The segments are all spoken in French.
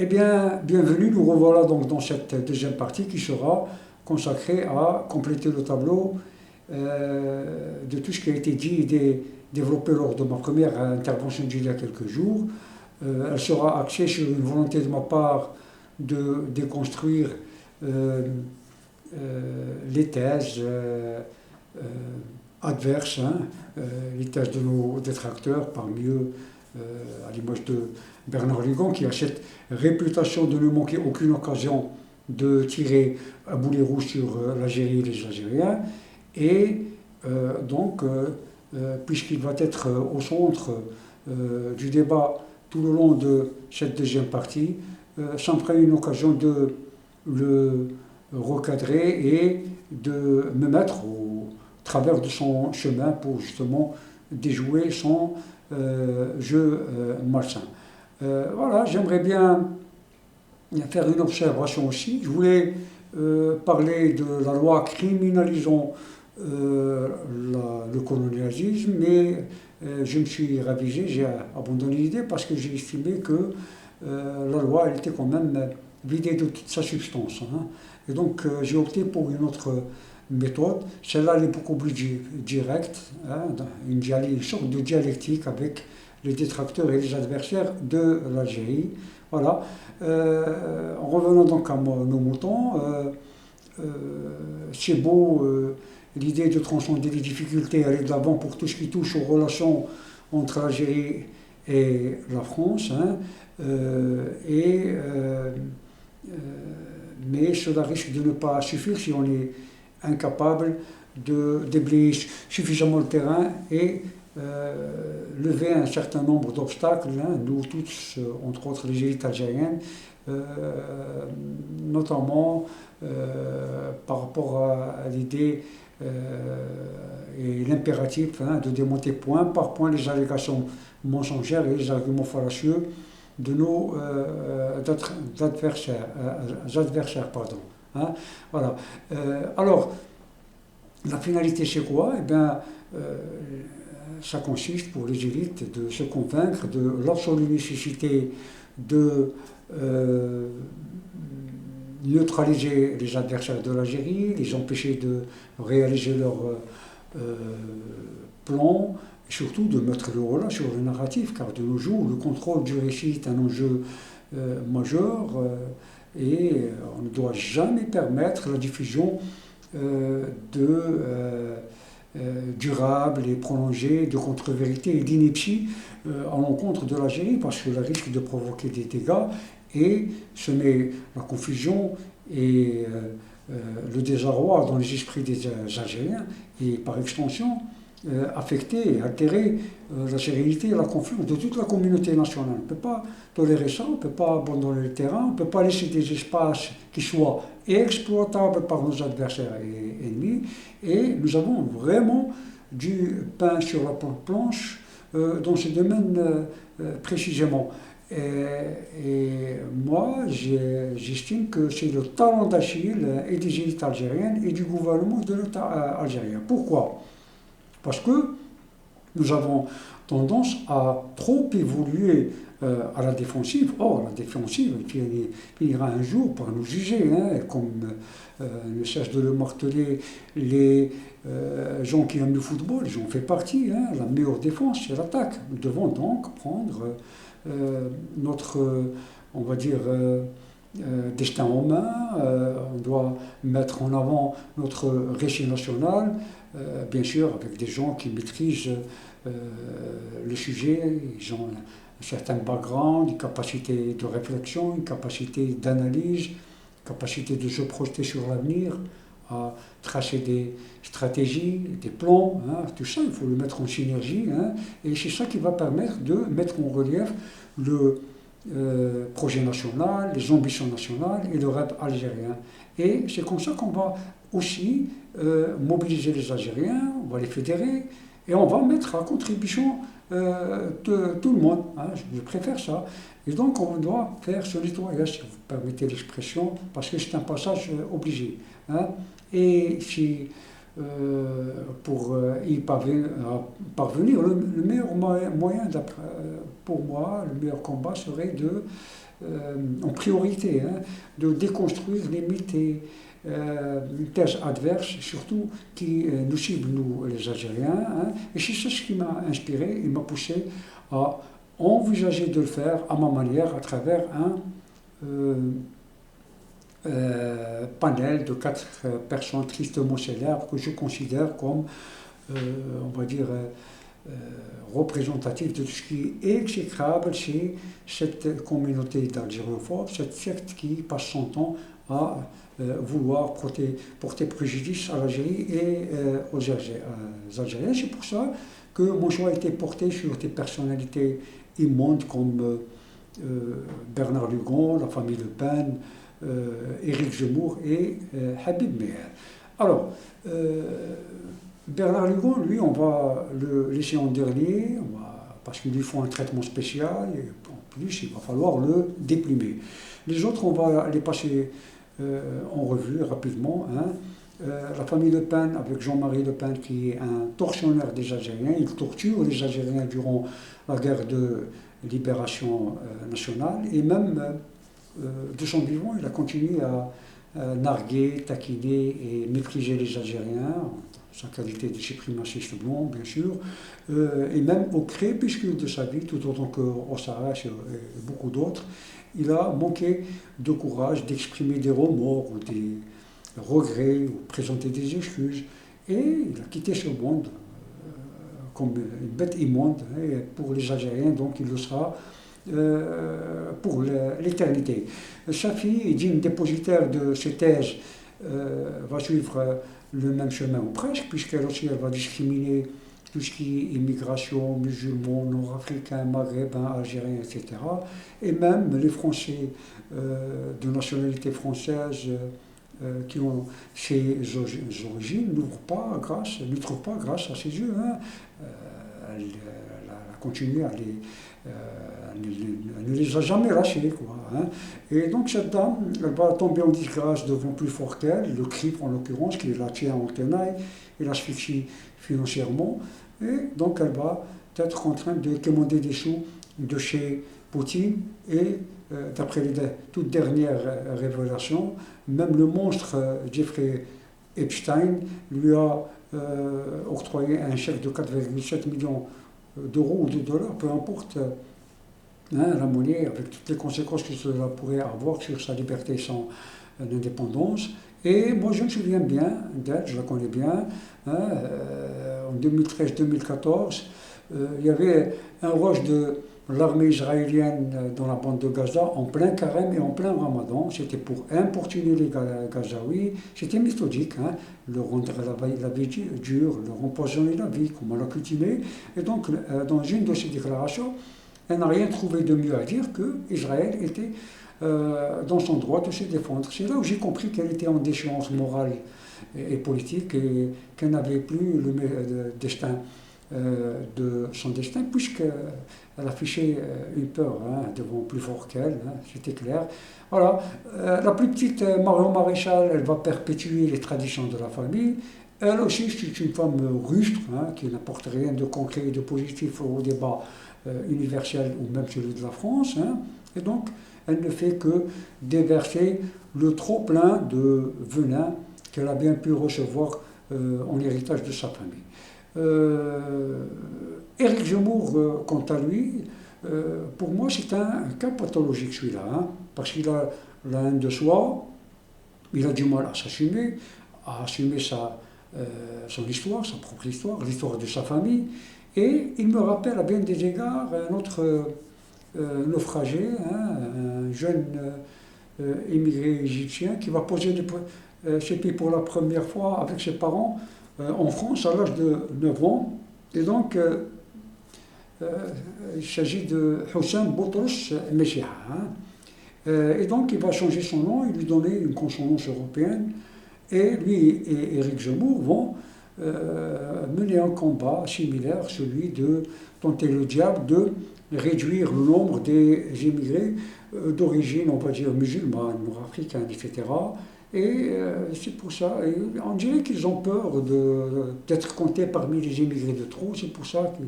Eh bien, bienvenue, nous revoilà donc dans cette deuxième partie qui sera consacrée à compléter le tableau de tout ce qui a été dit et développé lors de ma première intervention d'il y a quelques jours. Elle sera axée sur une volonté de ma part de déconstruire euh, les thèses euh, adverses, les thèses de nos détracteurs, parmi eux à l'image de Bernard Lugan, qui a cette réputation de ne manquer aucune occasion de tirer un boulet rouge sur l'Algérie et les Algériens. Et puisqu'il va être au centre du débat tout le long de cette deuxième partie, ça me ferait une occasion de le recadrer et de me mettre au travers de son chemin pour justement déjouer son jeu malsain. Voilà, j'aimerais bien faire une observation aussi. Je voulais parler de la loi criminalisant le colonialisme, mais je me suis ravisé, j'ai abandonné l'idée parce que j'ai estimé que la loi elle était quand même vidée de toute sa substance. Et donc j'ai opté pour une autre méthode. Celle-là elle est beaucoup plus directe, une sorte de dialectique avec les détracteurs et les adversaires de l'Algérie. Voilà. En revenant donc à nos moutons, c'est beau l'idée de transcender les difficultés, aller de l'avant pour tout ce qui touche aux relations entre l'Algérie et la France. Mais cela risque de ne pas suffire si on est incapable de déblayer suffisamment le terrain et lever un certain nombre d'obstacles, nous tous, entre autres les élites algériennes, notamment par rapport à l'idée et l'impératif de démonter point par point les allégations mensongères et les arguments fallacieux de nos adversaires. Voilà. Alors, la finalité c'est quoi? Eh bien, ça consiste pour les élites de se convaincre de l'absolue nécessité de neutraliser les adversaires de l'Algérie, les empêcher de réaliser leurs plans, et surtout de mettre le haut sur le narratif, car de nos jours, le contrôle du récit est un enjeu majeur et on ne doit jamais permettre la diffusion durable et prolongée de contre-vérités et d'inepties à l'encontre de l'Algérie, parce que ça risque de provoquer des dégâts et semer la confusion et le désarroi dans les esprits des Algériens et par extension affecter et altérer la sérénité et la confiance de toute la communauté nationale. On ne peut pas tolérer ça, on ne peut pas abandonner le terrain, on ne peut pas laisser des espaces qui soient exploitables par nos adversaires et ennemis. Et nous avons vraiment du pain sur la planche dans ce domaine précisément. Et moi, j'estime que c'est le talent d'Achille et des élites algériennes et du gouvernement de l'État algérien. Pourquoi? Parce que nous avons tendance à trop évoluer à la défensive. Or, la défensive finira un jour par nous juger, comme ne cesse de le marteler les gens qui aiment le football, j'en fais partie. La meilleure défense, c'est l'attaque. Nous devons donc prendre notre, on va dire, destin en main. On doit mettre en avant notre récit national, bien sûr avec des gens qui maîtrisent le sujet, ils ont un certain background, une capacité de réflexion, une capacité d'analyse, une capacité de se projeter sur l'avenir, à tracer des stratégies, des plans, tout ça, il faut le mettre en synergie, et c'est ça qui va permettre de mettre en relief le projet national, les ambitions nationales et le rêve algérien. Et c'est comme ça qu'on va aussi mobiliser les Algériens, on va les fédérer, et on va mettre à contribution de tout le monde. Je préfère ça. Et donc on doit faire ce nettoyage, si vous permettez l'expression, parce que c'est un passage obligé. Et si pour y parvenir, le meilleur moyen, pour moi, le meilleur combat serait de en priorité, hein, de déconstruire les mythes et une thèse adverse, surtout qui nous cible, nous les Algériens. Hein. Et c'est ça ce qui m'a inspiré, il m'a poussé à envisager de le faire à ma manière, à travers un panel de 4 personnes tristement célèbres que je considère comme, on va dire, représentatif de tout ce qui est exécrable chez cette communauté d'algériophobes, cette secte qui passe son temps à vouloir porter préjudice à l'Algérie et aux Algériens. C'est pour ça que mon choix a été porté sur des personnalités immondes comme Bernard Lugon, la famille Le Pen, Éric Zemmour et Habib Meher. Alors, Bernard Lugon, lui, on va le laisser en dernier, parce qu'il lui faut un traitement spécial, et en plus, il va falloir le déplumer. Les autres, on va les passer en revue rapidement. Hein. La famille Le Pen, avec Jean-Marie Le Pen, qui est un tortionnaire des Algériens, il torture les Algériens durant la guerre de libération nationale, et même de son vivant, il a continué à narguer, taquiner et mépriser les Algériens, sa qualité de suprémaciste blanc, bien sûr, et même au crépuscule de sa vie, tout autant qu'au Sahara et beaucoup d'autres, il a manqué de courage d'exprimer des remords ou des regrets ou présenter des excuses, et il a quitté ce monde comme une bête immonde, et pour les Algériens, donc il le sera pour l'éternité. Sa fille, digne dépositaire de ces thèses, va suivre le même chemin ou presque, puisqu'elle aussi elle va discriminer tout ce qui est immigration, musulmans, nord-africains, maghrébins, algériens, etc. Et même les Français de nationalité française qui ont ces origines ne trouvent pas grâce à ses yeux. Hein. Elle a continué à elle ne les a jamais lâchés. Quoi, hein. Et donc cette dame, elle va tomber en disgrâce devant plus fort qu'elle, le CRIP en l'occurrence, qui la tient en tenaille et l'asphyxie financièrement. Et donc elle va être contrainte de commander des sous de chez Poutine. Et d'après les toutes dernières révélations, même le monstre Jeffrey Epstein lui a octroyé un chèque de 4,7 millions d'euros ou de dollars, peu importe la monnaie, avec toutes les conséquences que cela pourrait avoir sur sa liberté et son indépendance. Et moi je me souviens bien d'elle, je la connais bien, en 2013-2014, il y avait un rush de l'armée israélienne dans la bande de Gaza en plein carême et en plein ramadan. C'était pour importuner les Gazaouis, c'était méthodique, hein, leur rendre la vie dure, leur empoisonner la vie, comme on l'a coutumé. Et donc, dans une de ses déclarations, elle n'a rien trouvé de mieux à dire qu'Israël était dans son droit de se défendre. C'est là où j'ai compris qu'elle était en déchéance morale et politique et qu'elle n'avait plus le destin de son destin, puisqu'elle affichait une peur devant plus fort qu'elle, c'était clair. Voilà, la plus petite, Marion Maréchal, elle va perpétuer les traditions de la famille. Elle aussi, c'est une femme rustre, qui n'apporte rien de concret et de positif au débat universel ou même celui de la France. Et donc, elle ne fait que déverser le trop-plein de venin qu'elle a bien pu recevoir en héritage de sa famille. Éric Zemmour, quant à lui, pour moi c'est un cas pathologique celui-là, parce qu'il a la haine de soi, il a du mal à assumer son histoire, sa propre histoire, l'histoire de sa famille, et il me rappelle à bien des égards un autre naufragé, un jeune émigré égyptien qui va poser ses pieds pour la première fois avec ses parents en France à l'âge de 9 ans. Et donc, il s'agit de Houssam Boutros Meshiha. Et donc, il va changer son nom, il lui donner une consonance européenne. Et lui et Éric Zemmour vont mener un combat similaire, celui de tenter le diable de réduire le nombre des immigrés d'origine, on va dire, musulmane, nord-africaine, etc. Et c'est pour ça, on dirait qu'ils ont peur d'être comptés parmi les immigrés de trop, c'est pour ça qu'ils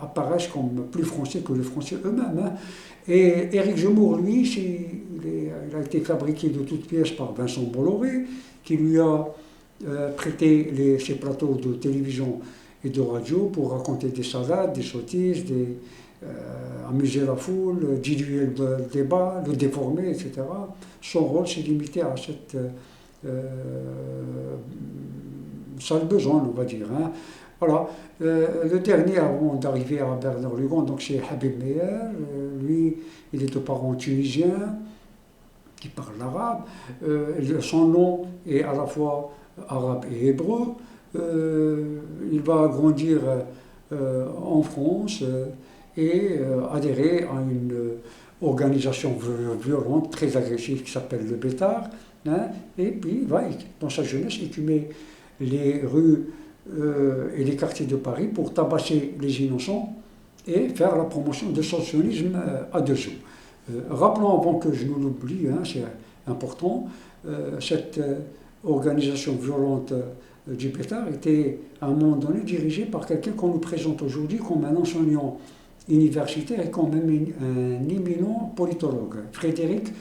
apparaissent comme plus français que les Français eux-mêmes. Hein. Et Éric Zemmour, lui, il a été fabriqué de toutes pièces par Vincent Bolloré, qui lui a prêté ses plateaux de télévision et de radio pour raconter des salades, des sottises, amuser la foule, diluer le débat, le déformer, etc. Son rôle s'est limité à cette sale besogne, on va dire. Hein. Voilà. Le dernier avant d'arriver à Bernard Lugon, donc c'est Habib Meyer. Lui, il est de parents tunisiens qui parle l'arabe. Son nom est à la fois arabe et hébreu. Il va grandir en France et adhérer à une organisation violente, très agressive, qui s'appelle le Bétard. Hein, et puis il va, dans sa jeunesse, écumer les rues et les quartiers de Paris pour tabasser les innocents et faire la promotion du socialisme à deux sous. Rappelons avant que je nous l'oublie, hein, c'est important, cette organisation violente du Bétard était à un moment donné dirigée par quelqu'un qu'on nous présente aujourd'hui comme un enseignant universitaire et quand même un éminent politologue, Frédéric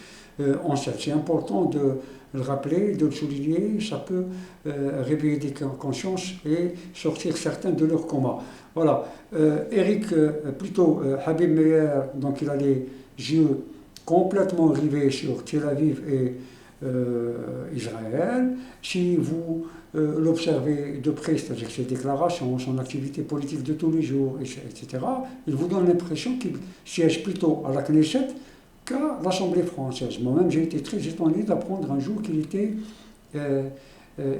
Ancel. C'est important de le rappeler, de le souligner, ça peut réveiller des consciences et sortir certains de leur coma. Voilà, Habib Meyer, donc il a les yeux complètement rivés sur Tel Aviv et Israël. Si vous l'observez de près, c'est-à-dire ses déclarations, son activité politique de tous les jours, etc., il vous donne l'impression qu'il siège plutôt à la Knesset qu'à l'Assemblée française. Moi-même, j'ai été très étonné d'apprendre un jour qu'il était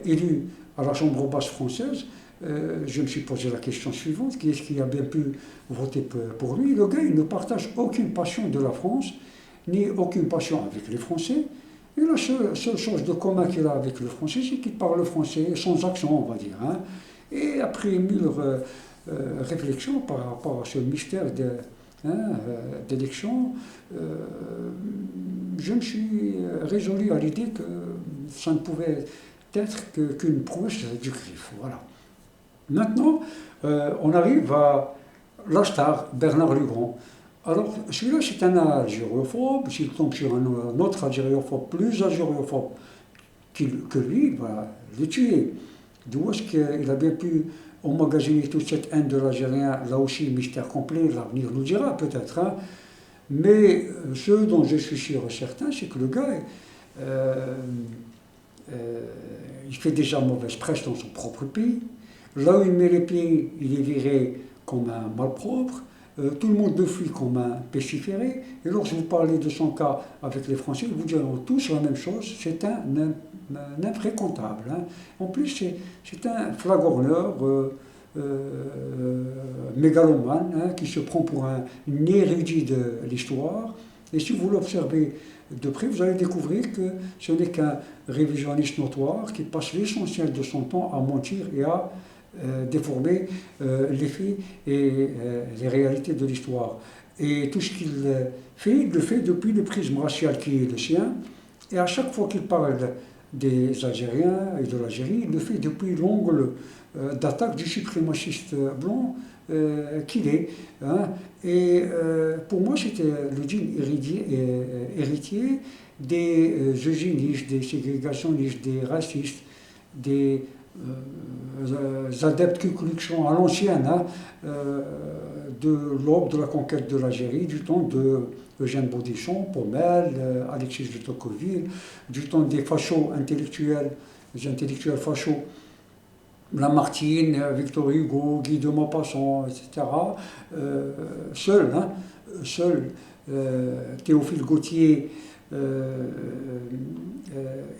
élu à la Chambre basse française. Je me suis posé la question suivante, qui est-ce qui a bien pu voter pour lui? Le gars, il ne partage aucune passion de la France, ni aucune passion avec les Français. Et la seule chose de commun qu'il a avec le français, c'est qu'il parle français sans accent, on va dire. Hein. Et après mûre réflexion par rapport à ce mystère d'élection, je me suis résolu à l'idée que ça ne pouvait être qu'une prouesse du CRIF. Voilà. Maintenant, on arrive à la star, Bernard Lugon. Alors, celui-là, c'est un algériophobe. S'il tombe sur un autre algériophobe, plus algériophobe que lui, il va le tuer. D'où est-ce qu'il a bien pu emmagasiner toute cette haine de l'Algérien? Là aussi, mystère complet, l'avenir nous dira peut-être. Hein. Mais ce dont je suis sûr et certain, c'est que le gars, il fait déjà mauvaise presse dans son propre pays. Là où il met les pieds, il est viré comme un malpropre. Tout le monde le fuit comme un pestiféré. Et lorsque vous parlez de son cas avec les Français, ils vous diront tous la même chose, c'est un infréquentable. Hein. En plus, c'est un flagorneur, mégalomane, hein, qui se prend pour un érudit de l'histoire. Et si vous l'observez de près, vous allez découvrir que ce n'est qu'un révisionniste notoire qui passe l'essentiel de son temps à mentir et à déformer les faits et les réalités de l'histoire. Et tout ce qu'il fait, il le fait depuis le prisme racial qui est le sien. Et à chaque fois qu'il parle des Algériens et de l'Algérie, il le fait depuis l'angle d'attaque du suprémaciste blanc qu'il est. Hein. Et pour moi, c'était le digne héritier des eugénistes, des ségrégationnistes, des racistes, des adeptes Ku Klux Klan à l'ancienne, hein, de l'aube de la conquête de l'Algérie, du temps de Eugène Baudisson, Paumelle, Alexis de Tocqueville, du temps des fachos intellectuels, des intellectuels fachos, Lamartine, Victor Hugo, Guy de Maupassant, etc. Seul Théophile Gautier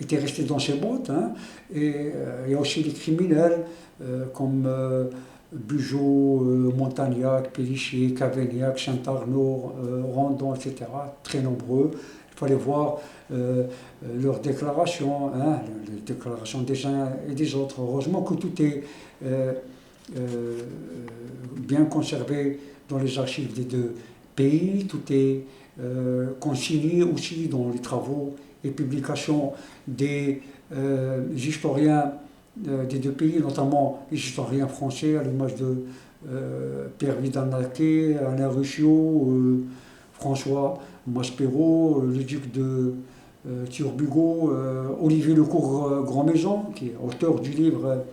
était resté dans ses bottes. Hein, et il y a aussi des criminels comme Bugeaud, Montagnac, Pélichier, Cavaignac, Saint-Arnaud, Randon, etc. Très nombreux. Il fallait voir leurs déclarations, hein, les déclarations des uns et des autres. Heureusement que tout est bien conservé dans les archives des deux pays, tout est consigné aussi dans les travaux et publications des historiens des deux pays, notamment les historiens français, à l'image de Pierre Vidal-Naquet, Alain Ruscio, François Maspero, le duc de Turbugo, Olivier Lecourt Grand-Maison, qui est auteur du livre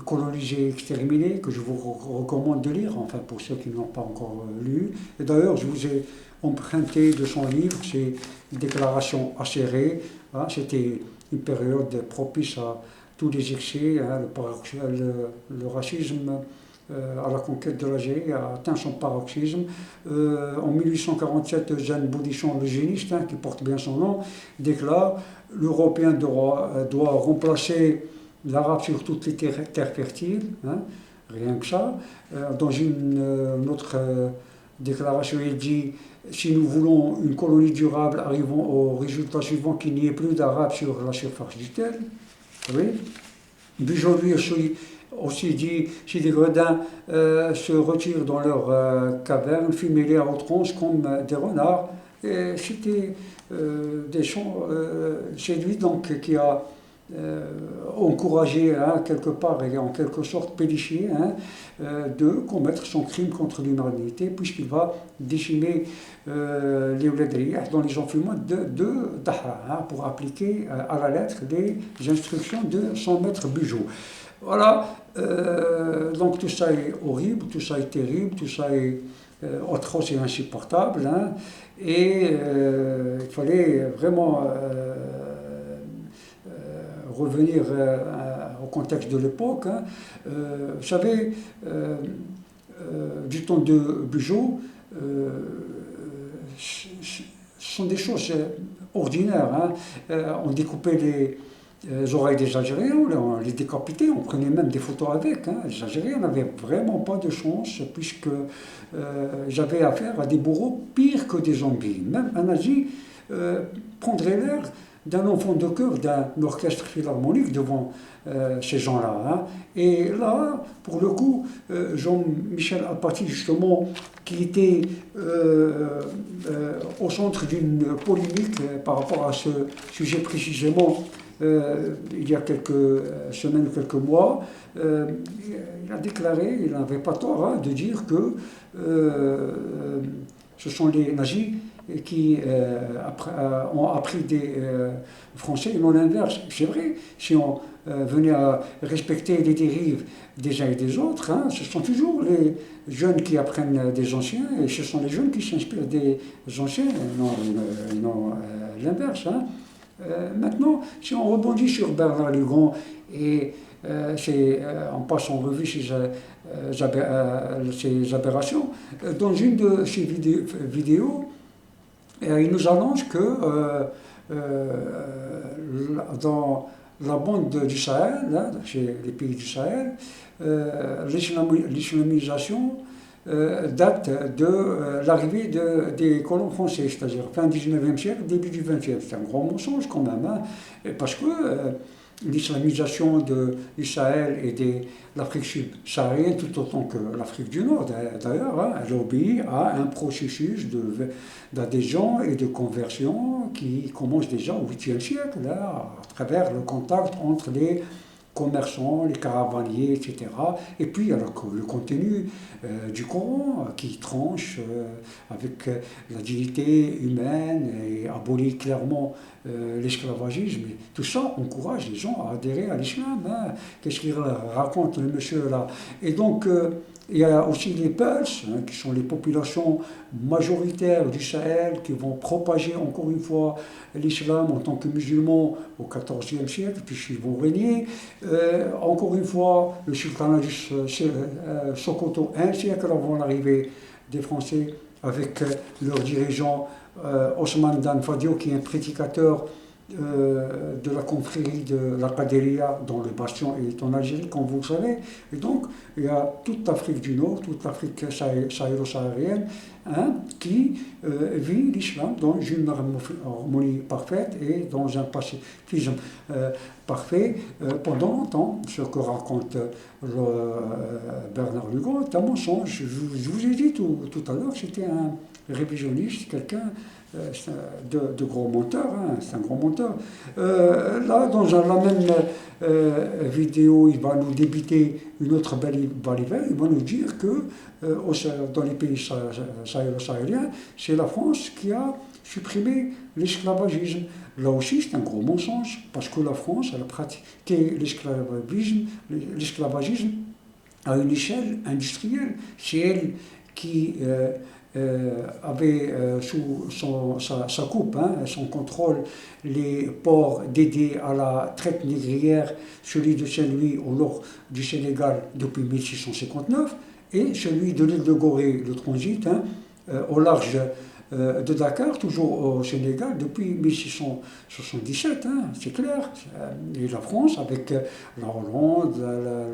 Colonisé et exterminé, que je vous recommande de lire, enfin pour ceux qui ne l'ont pas encore lu. Et d'ailleurs, je vous ai emprunté de son livre, c'est une déclaration acérée. Hein, c'était une période propice à tous les excès, hein, le racisme à la conquête de l'Algérie a atteint son paroxysme. En 1847, Jeanne Bodichon, l'eugéniste, hein, qui porte bien son nom, déclare l'Européen doit remplacer l'arabe sur toutes les terres fertiles, hein, rien que ça. Dans une autre déclaration, il dit si nous voulons une colonie durable, arrivons au résultat suivant qu'il n'y ait plus d'arabes sur la surface du terre. Oui. Bugeaud lui aussi dit si les gredins se retirent dans leur caverne, fumer à outrance comme des renards. Et c'était des chants, c'est lui donc qui a encouragé hein, quelque part et en quelque sorte Pélichier hein, de commettre son crime contre l'humanité puisqu'il va décimer les Ouladriya dans les enfumements de Dahra hein, pour appliquer à la lettre les instructions de son maître Bugeaud. Voilà, donc tout ça est horrible, tout ça est terrible, tout ça est atroce et insupportable hein, et il fallait vraiment revenir au contexte de l'époque. Hein. Vous savez, du temps de Bugeaud, ce sont des choses ordinaires. Hein. On découpait les oreilles des Algériens, on les décapitait, on prenait même des photos avec. Hein. Les Algériens n'avaient vraiment pas de chance puisque j'avais affaire à des bourreaux pires que des zombies. Même un nazi prendrait l'air d'un enfant de chœur, d'un orchestre philharmonique devant ces gens-là. Hein. Et là, pour le coup, Jean-Michel Apathy, justement, qui était au centre d'une polémique par rapport à ce sujet précisément, il y a quelques semaines, quelques mois, il a déclaré, il n'avait pas tort hein, de dire que ce sont les nazis qui ont appris des Français et non l'inverse. C'est vrai, si on venait à respecter les dérives des uns et des autres, hein, ce sont toujours les jeunes qui apprennent des anciens et ce sont les jeunes qui s'inspirent des anciens, non l'inverse. Hein. Maintenant, si on rebondit sur Bernard Lugon et on passe en revue ces aberrations, dans une de ces vidéos, il nous annonce que dans la bande du Sahel, hein, chez les pays du Sahel, l'islamisation date de l'arrivée des colons français, c'est-à-dire fin 19e siècle, début du 20e. C'est un grand mensonge quand même, hein, parce que l'islamisation du Sahel et de l'Afrique subsaharienne, tout autant que l'Afrique du Nord d'ailleurs, hein, elle obéit à un processus d'adhésion et de conversion qui commence déjà au 8e siècle, là, à travers le contact entre les commerçants, les caravaniers, etc. Et puis il y a le contenu du Coran qui tranche avec la dignité humaine et abolit clairement l'esclavagisme. Et tout ça encourage les gens à adhérer à l'islam. Hein. Qu'est-ce qu'il raconte le monsieur là? Et donc il y a aussi les Peuls, hein, qui sont les populations majoritaires du Sahel, qui vont propager encore une fois l'islam en tant que musulmans au XIVe siècle, puisqu'ils vont régner. Encore une fois, le sultanat du Sokoto, un siècle avant l'arrivée des Français, avec leur dirigeant Osman Dan Fodio, qui est un prédicateur de la confrérie de la Qadiriya, dont le bastion est en Algérie, comme vous le savez. Et donc, il y a toute l'Afrique du Nord, toute l'Afrique sahélo-saharienne, hein, qui vit l'islam dans une harmonie parfaite et dans un pacifisme parfait pendant longtemps. Ce que raconte Bernard Lugon est un mensonge. Je vous ai dit tout à l'heure, c'était révisionniste, quelqu'un de gros menteur, hein, c'est un gros menteur. Là, dans la même vidéo, il va nous débiter une autre baliverne, il va nous dire que dans les pays sahélo-sahéliens, c'est la France qui a supprimé l'esclavagisme. Là aussi, c'est un gros mensonge, parce que la France, elle a pratiqué l'esclavagisme à une échelle industrielle. C'est elle qui avait sous sa coupe, hein, son contrôle, les ports dédiés à la traite négrière, celui de Saint-Louis au nord du Sénégal depuis 1659, et celui de l'île de Gorée, le transit, hein, au large de Dakar, toujours au Sénégal, depuis 1677, hein, c'est clair. Et la France, avec la Hollande,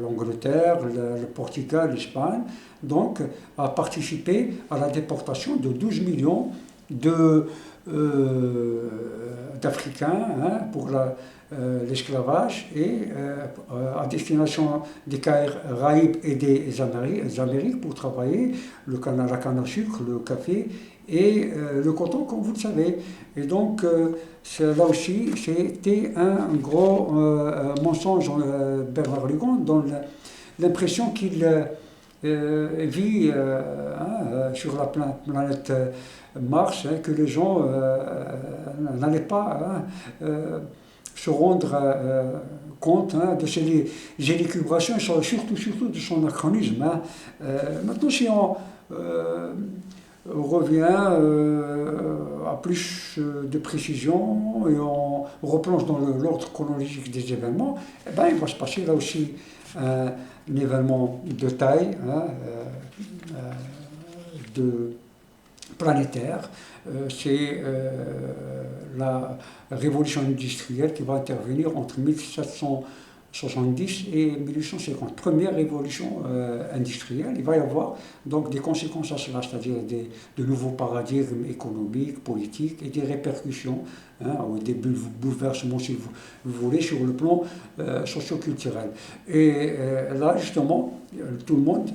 l'Angleterre, le Portugal, l'Espagne, donc, a participé à la déportation de 12 millions d'Africains, hein, pour l'esclavage et à destination des Caraïbes et des Amériques pour travailler la canne à sucre, le café et le coton, comme vous le savez. Et donc, là aussi, c'était un gros mensonge, Bernard Lugon, dans l'impression qu'il vit sur la planète Mars, hein, que les gens n'allaient pas se rendre compte, hein, de ses élucubrations, surtout de son anachronisme. Hein. Maintenant, si on revient à plus de précision et on replonge dans l'ordre chronologique des événements, eh ben, il va se passer là aussi un événement de taille, hein, planétaire. C'est la révolution industrielle qui va intervenir entre 1770 et 1850. Première révolution industrielle. Il va y avoir donc des conséquences à cela, c'est-à-dire de nouveaux paradigmes économiques, politiques et des répercussions, hein, des bouleversements, si vous voulez, sur le plan socio-culturel. Et là, justement, tout le monde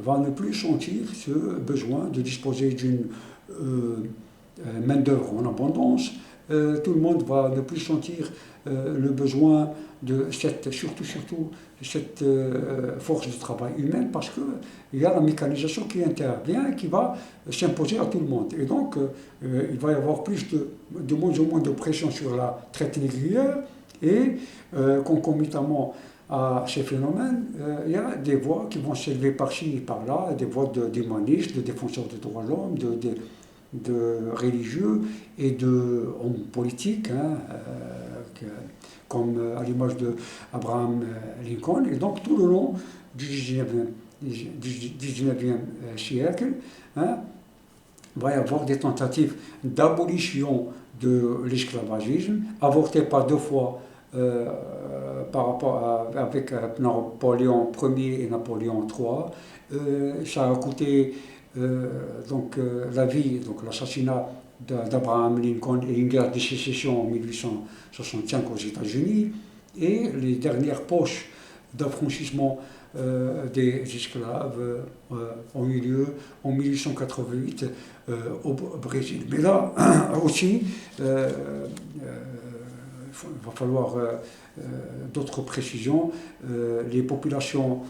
va ne plus sentir ce besoin de disposer d'une main-d'œuvre en abondance. Tout le monde va ne plus sentir le besoin de surtout cette force de travail humaine, parce qu'il y a la mécanisation qui intervient et qui va s'imposer à tout le monde. Et donc, il va y avoir de moins en moins de pression sur la traite négrière et concomitamment à ces phénomènes, il y a des voix qui vont s'élever par-ci et par-là, des voix d'humanistes, de défenseurs des droits de l'homme, de religieux et d'hommes politiques, hein, comme à l'image d'Abraham Lincoln. Et donc tout le long du 19e siècle, hein, va y avoir des tentatives d'abolition de l'esclavagisme, avortées par deux fois par rapport avec Napoléon Ier et Napoléon III. Ça a coûté la vie, donc l'assassinat d'Abraham Lincoln et une guerre de sécession en 1865 aux États-Unis, et les dernières poches d'affranchissement des esclaves ont eu lieu en 1888 au Brésil. Mais là aussi, il va falloir d'autres précisions. Les populations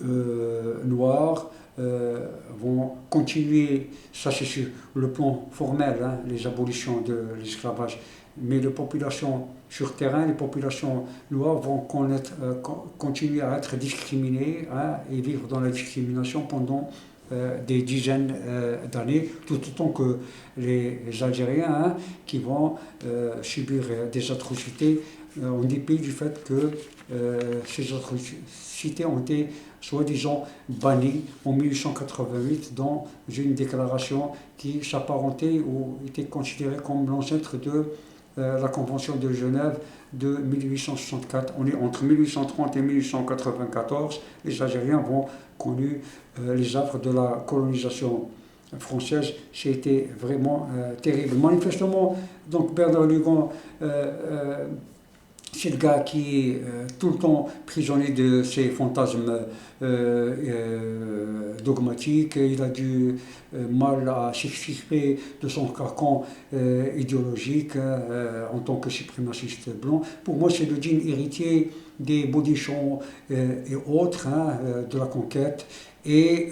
noires vont continuer, ça c'est sur le plan formel, hein, les abolitions de l'esclavage, mais les populations sur terrain, les populations noires vont continuer à être discriminées, hein, et vivre dans la discrimination pendant des dizaines d'années, tout autant que les Algériens, hein, qui vont subir des atrocités en dépit du fait que ces atrocités ont été soi-disant bannies en 1888 dans une déclaration qui s'apparentait ou était considérée comme l'ancêtre de la Convention de Genève de 1864. On est entre 1830 et 1894. Les Algériens vont connu les affres de la colonisation française. C'était vraiment terrible. Manifestement, donc Bernard Lugon C'est le gars qui est tout le temps prisonnier de ses fantasmes dogmatiques. Il a du mal à s'extirper de son carcan idéologique en tant que suprémaciste blanc. Pour moi, c'est le djinn héritier des Bodichons et autres de la conquête. Et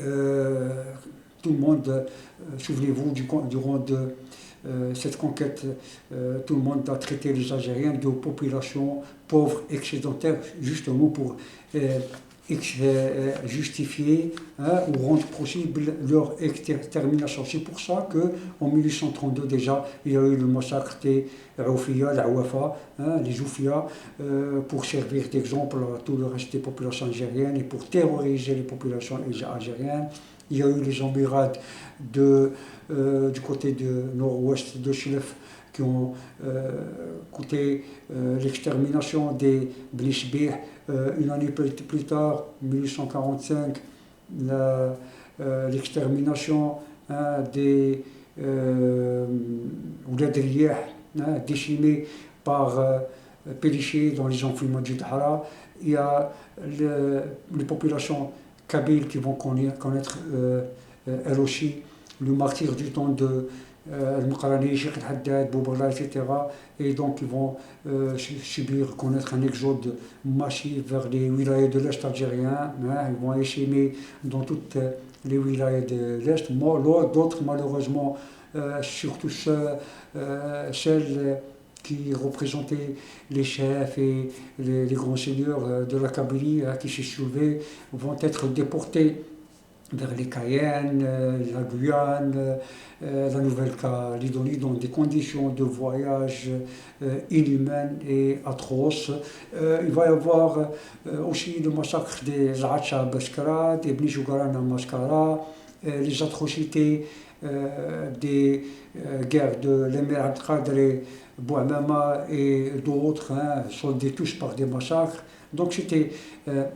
tout le monde, souvenez-vous, durant cette conquête, tout le monde a traité les Algériens de population pauvre, excédentaire, justement pour justifier ou rendre possible leur extermination. C'est pour ça qu'en 1832 déjà, il y a eu le massacre des Oufia, l'Awafa, les Oufia, pour servir d'exemple à tout le reste des populations algériennes et pour terroriser les populations algériennes. Il y a eu les embuscades du côté du nord-ouest de Chlef qui ont coûté l'extermination des Blisbih. Une année plus tard, 1845, l'extermination des Oulad Riyah, décimés par Péliché dans les enfouissements du Dahra. Il y a les populations kabyles qui vont connaître elles aussi le martyr du temps de Al-Muqarani, Cheikh Al-Haddad, Boubarla, etc. Et donc ils vont connaître un exode massif vers les wilayas de l'Est algérien. Ils vont échemmer dans toutes les wilayas de l'Est. D'autres, malheureusement, surtout celles qui représentaient les chefs et les grands seigneurs de la Kabylie qui s'est soulevés, vont être déportés vers les Cayennes, la Guyane, la Nouvelle-Calédonie, dans des conditions de voyage inhumaines et atroces. Il va y avoir aussi le massacre des Acha à Baskara, des Bni Jougaran à Maskara, les atrocités des guerres de l'émir Abdelkader, Bouamama et d'autres, soldés tous par des massacres. Donc c'était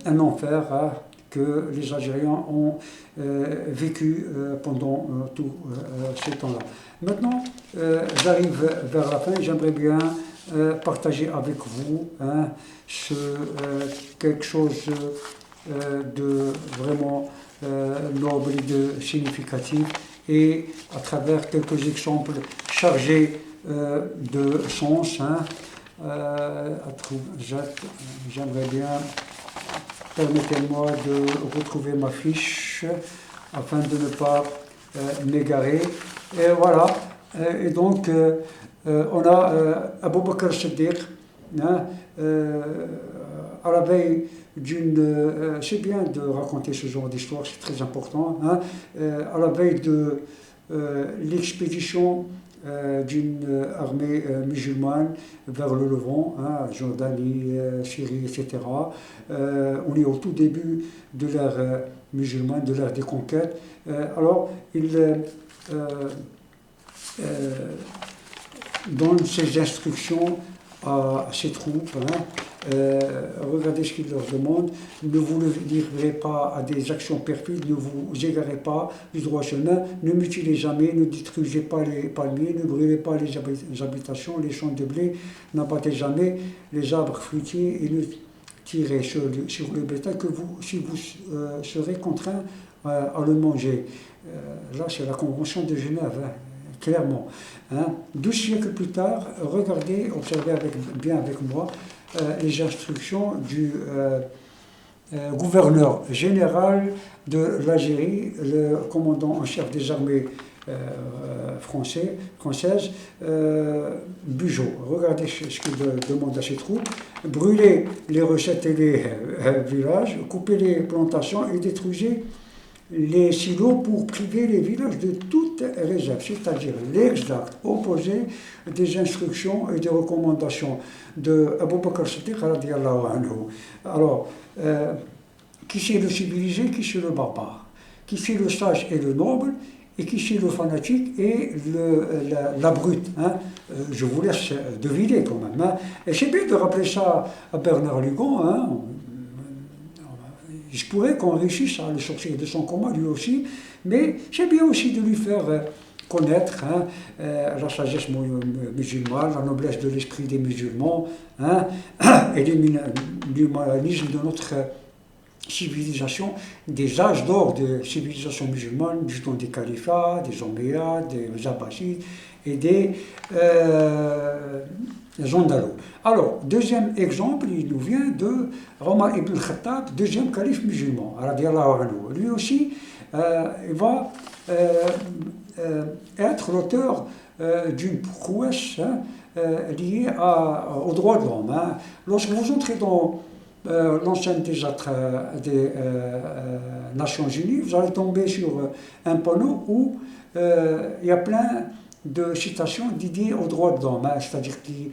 un enfer que les Algériens ont vécu pendant tout ce temps-là. Maintenant, j'arrive vers la fin, j'aimerais bien partager avec vous quelque chose de vraiment noble et de significatif, et à travers quelques exemples chargés de sens. J'aimerais bien, permettez-moi de retrouver ma fiche afin de ne pas m'égarer. Et voilà, et donc on a Abou Bakr Siddiq, à la veille d'une... c'est bien de raconter ce genre d'histoire, c'est très important, à la veille de l'expédition d'une armée musulmane vers le Levant, Jordanie, Syrie, etc. On est au tout début de l'ère musulmane, de l'ère des conquêtes. Alors, il donne ses instructions à ses troupes. Regardez ce qu'il leur demande. Ne vous livrez pas à des actions perfides, ne vous égarez pas du droit chemin, ne mutilez jamais, ne détruisez pas les palmiers, ne brûlez pas les habitations, les champs de blé, n'abattez jamais les arbres fruitiers et ne tirez sur le bétail que si vous serez contraint à le manger. Là, c'est la Convention de Genève. Clairement. 12 siècles plus tard, regardez, observez bien avec moi les instructions du gouverneur général de l'Algérie, le commandant en chef des armées françaises, Bugeaud. Regardez ce qu'il demande à ses troupes. Brûlez les recettes et les villages, coupez les plantations et détruisez les silos pour priver les villages de toute réserve, c'est-à-dire l'exact opposé des instructions et des recommandations de Abou Bakr Siddiq radiallahu anhu. Alors, qui c'est le civilisé, qui c'est le barbare, qui c'est le sage et le noble, et qui c'est le fanatique et la brute. Je vous laisse deviner quand même. Et c'est bien de rappeler ça à Bernard Lugon. Je pourrais qu'on réussisse à le sortir de son coma lui aussi, mais c'est bien aussi de lui faire connaître la sagesse musulmane, la noblesse de l'esprit des musulmans, et l'humanisme de notre civilisation, des âges d'or de civilisation musulmane, du temps des califats, des Omeyyades, des Abbassides et des Andalous. Alors, deuxième exemple, il nous vient de Omar ibn Khattab, deuxième calife musulman, radiallahu anhu. Lui aussi, il va être l'auteur d'une prouesse liée aux droits de l'homme. Lorsque vous entrez dans l'enceinte des Nations Unies, vous allez tomber sur un panneau où il y a plein de citations dédiées aux droits de l'homme, c'est-à-dire qui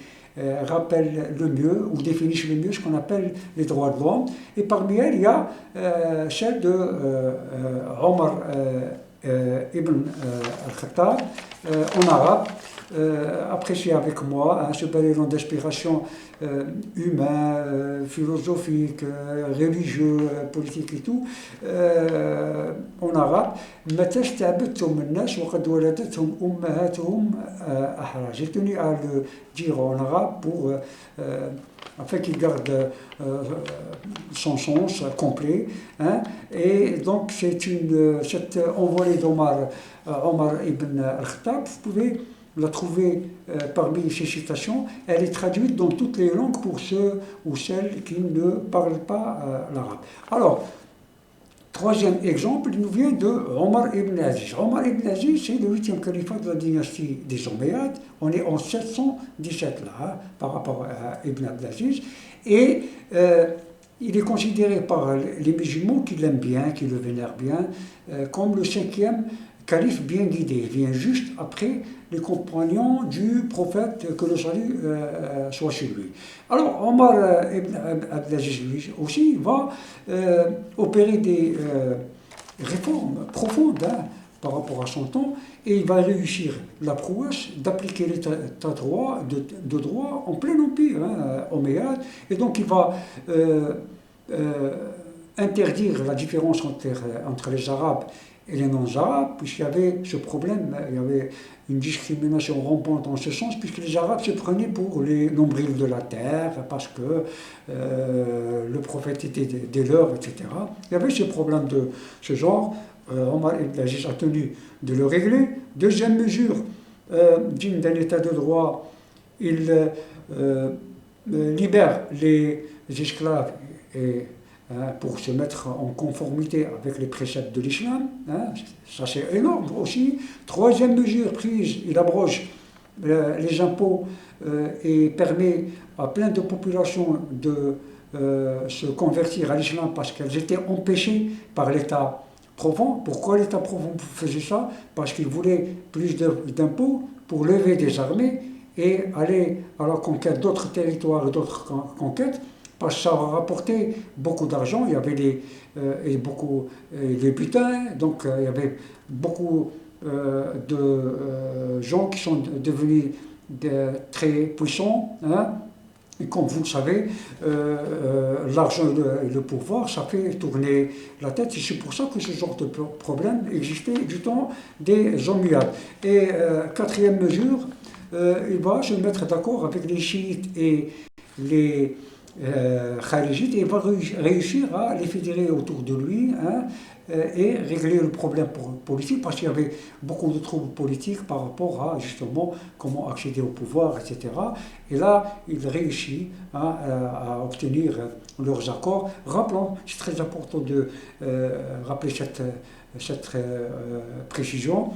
rappellent le mieux ou définissent le mieux ce qu'on appelle les droits de l'homme. Et parmi elles, il y a celle de Omar ibn al-Khattab en arabe, apprécié avec moi, ce bel élan d'inspiration humain, philosophique, religieux, politique et tout, en arabe. J'ai tenu à le dire en arabe pour afin qu'il garde son sens complet. Et donc cette envolée d'Omar ibn al-Khattab, vous pouvez la trouver parmi ces citations. Elle est traduite dans toutes les langues pour ceux ou celles qui ne parlent pas l'arabe. Alors, troisième exemple, il nous vient de Omar ibn Aziz. Omar ibn Aziz, c'est le 8e califat de la dynastie des Omeyyades. On est en 717 là, par rapport à Ibn Abdelaziz. Et il est considéré par les musulmans qui l'aiment bien, qui le vénèrent bien, comme le 5e calife bien guidé. Il vient juste après les compagnons du prophète, que le salut soit sur lui. Alors, Omar ibn Abdelaziz lui aussi va opérer des réformes profondes par rapport à son temps, et il va réussir la prouesse d'appliquer l'état de droit en plein empire omeyyade, et donc il va interdire la différence entre les Arabes et les non-Arabes, puisqu'il y avait ce problème, il y avait une discrimination rampante en ce sens, puisque les Arabes se prenaient pour les nombrils de la terre, parce que le prophète était des leurs, etc. Il y avait ce problème de ce genre. Omar ibn Aziz a tenu de le régler. Deuxième mesure, digne d'un état de droit, il libère les esclaves et pour se mettre en conformité avec les préceptes de l'islam. Ça c'est énorme aussi. Troisième mesure prise, il abroge les impôts et permet à plein de populations de se convertir à l'islam parce qu'elles étaient empêchées par l'État profond. Pourquoi l'État profond faisait ça? Parce qu'il voulait plus d'impôts pour lever des armées et aller à la conquête d'autres territoires et d'autres conquêtes. Parce que ça rapportait beaucoup d'argent, il y avait des butins, donc il y avait beaucoup de gens qui sont devenus très puissants. Et comme vous le savez, l'argent et le pouvoir, ça fait tourner la tête. Et c'est pour ça que ce genre de problème existait du temps des Omeyyades. Et quatrième mesure, il va se mettre d'accord avec les chiites et les Kharijites, et il va réussir à les fédérer autour de lui et régler le problème politique, parce qu'il y avait beaucoup de troubles politiques par rapport à justement comment accéder au pouvoir, etc. Et là, il réussit à obtenir leurs accords. Rappelons, c'est très important de rappeler cette précision.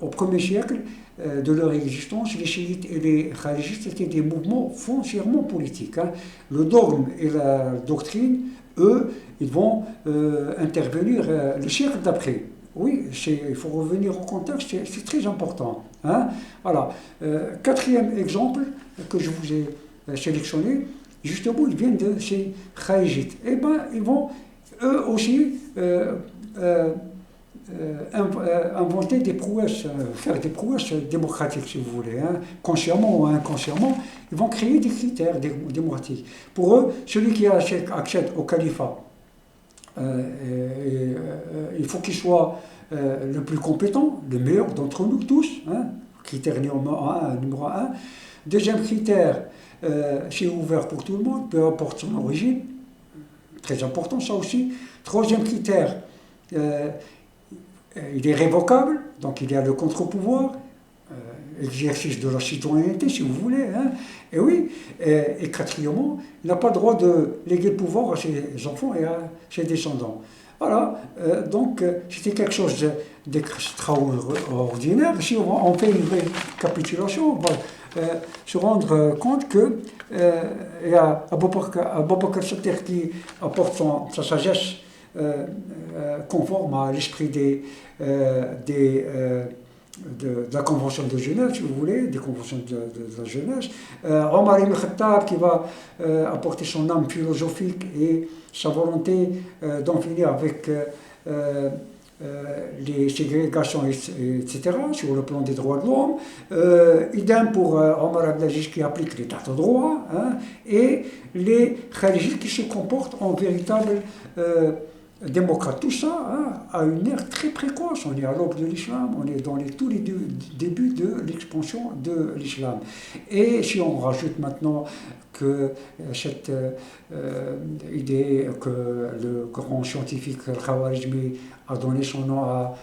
Au 1er siècle de leur existence, les chiites et les kharijites étaient des mouvements foncièrement politiques. Le dogme et la doctrine, eux, ils vont intervenir le siècle d'après. Oui, il faut revenir au contexte, c'est très important. Voilà. Quatrième exemple que je vous ai sélectionné, justement, ils viennent de ces kharijites. Eh bien, ils vont eux aussi inventer des prouesses, faire des prouesses démocratiques, si vous voulez, consciemment ou inconsciemment. Ils vont créer des critères démocratiques. Pour eux, celui qui accède au califat Il faut qu'il soit le plus compétent, le meilleur d'entre nous tous, hein, critère numéro un. Deuxième critère, c'est ouvert pour tout le monde, peu importe son origine, très important ça aussi. Troisième critère, il est révocable, donc il y a le contre-pouvoir, exercice de la citoyenneté si vous voulez, hein. Et oui, et quatrièmement, il n'a pas le droit de léguer le pouvoir à ses enfants et à ses descendants. Voilà, donc c'était quelque chose d'extraordinaire. Si on fait une récapitulation, on va se rendre compte que il y a Abou Bakr Saddiq qui apporte sa sagesse conforme à l'esprit de la Convention de Genève, si vous voulez, des conventions de la jeunesse. Omar ibn Khattab qui va apporter son âme philosophique et sa volonté d'en finir avec les ségrégations, etc., sur le plan des droits de l'homme. Idem pour Omar Abdelaziz qui applique l'état de droit, hein, et les khalijites qui se comportent en véritable démocrate. Tout ça, hein, à une ère très précoce. On est à l'aube de l'islam, on est dans tous les débuts de l'expansion de l'islam. Et si on rajoute maintenant que cette idée que le grand scientifique Al-Khawarizmi a donné son nom à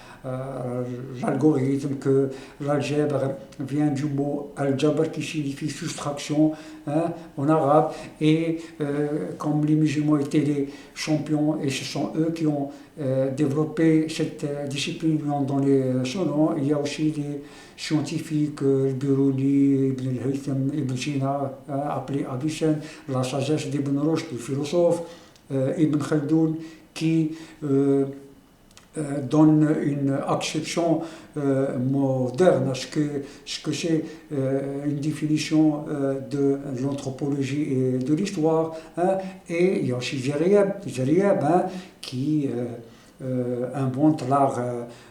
l'algorithme, que l'algèbre vient du mot al-jabr qui signifie soustraction, hein, en arabe, et comme les musulmans étaient les champions, et ce sont eux qui ont développé cette discipline, lui ont donné son nom. Il y a aussi des scientifiques, Biruni, Ibn al-Haytham, Ibn Sina, appelé Avicenne, la sagesse d'Ibn Rushd, le philosophe, Ibn Khaldoun, qui donne une acception moderne à ce que c'est une définition de l'anthropologie et de l'histoire, hein. Et il y a aussi Jeriab, hein, qui invente l'art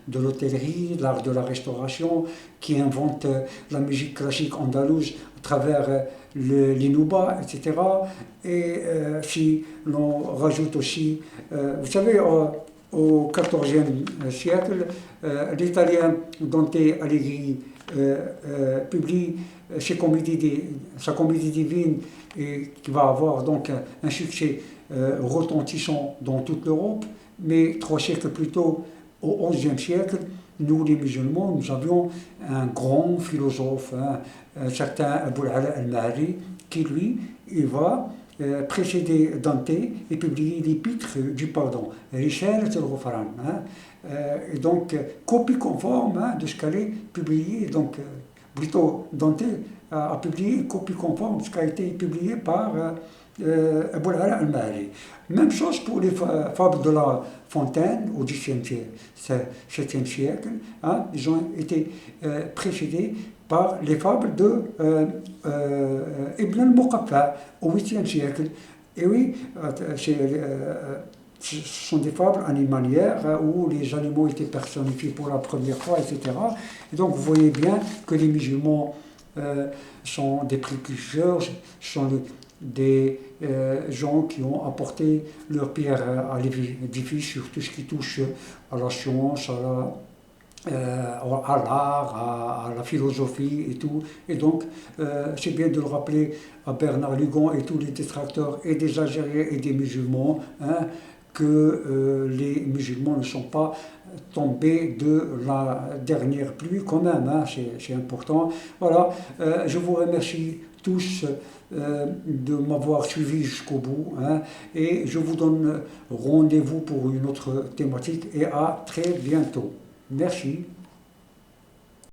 de l'hôtellerie, l'art de la restauration, qui invente la musique classique andalouse à travers l'inouba, etc. Et si l'on rajoute aussi, vous savez, au XIVe siècle, l'italien Dante Alighieri publie sa comédie divine, et qui va avoir donc un succès retentissant dans toute l'Europe. Mais 3 siècles plus tôt, au XIe siècle, nous les musulmans, nous avions un grand philosophe, hein, un certain Abou al-Ala al-Mahri, qui lui, il va précéder Dante et publier l'épître du pardon, Risale al-Ghufran, hein. Et donc copie conforme, hein, de ce qu'elle est publié, donc plutôt Dante a publié une copie conforme de ce qui a été publié par Abou al-Ala al-Mahri. Même chose pour les fables de La Fontaine au Xe siècle, 7e siècle, hein, ils ont été précédés par les fables de Ibn al-Muqaffa au 8e siècle. Et oui, ce sont des fables animalières, hein, où les animaux étaient personnifiés pour la première fois, etc. Et donc vous voyez bien que les musulmans sont des précurseurs, sont des gens qui ont apporté leur pierre à l'édifice sur tout ce qui touche à la science, à l'art, à la philosophie et tout. Et donc, c'est bien de le rappeler à Bernard Lugon et tous les détracteurs et des Algériens et des musulmans, hein, que les musulmans ne sont pas tombés de la dernière pluie quand même, hein, c'est important. Voilà, je vous remercie tous de m'avoir suivi jusqu'au bout, hein, et je vous donne rendez-vous pour une autre thématique, et à très bientôt. Merci.